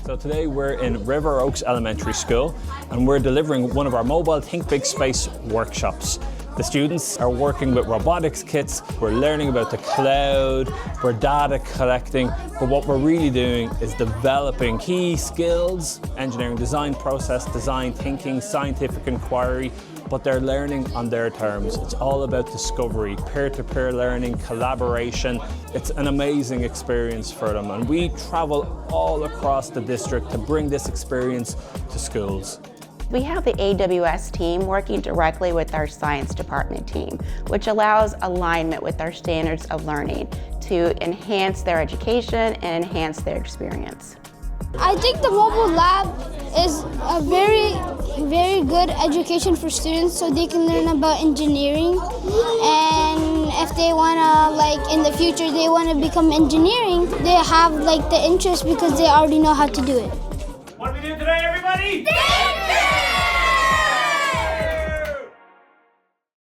So today we're in River Oaks Elementary School and we're delivering one of our mobile Think Big Space workshops. The students are working with robotics kits, we're learning about the cloud, we're data collecting, but what we're really doing is developing key skills, engineering design, process design, thinking, scientific inquiry, but they're learning on their terms. It's all about discovery, peer-to-peer learning, collaboration. It's an amazing experience for them, and we travel all across the district to bring this experience to schools. We have the AWS team working directly with our science department team, which allows alignment with our standards of learning to enhance their education and enhance their experience. I think the mobile lab is a very good education for students so they can learn about engineering, and if they want to, in the future they want to become engineering, they have the interest because they already know how to do it. What are we doing today, everybody?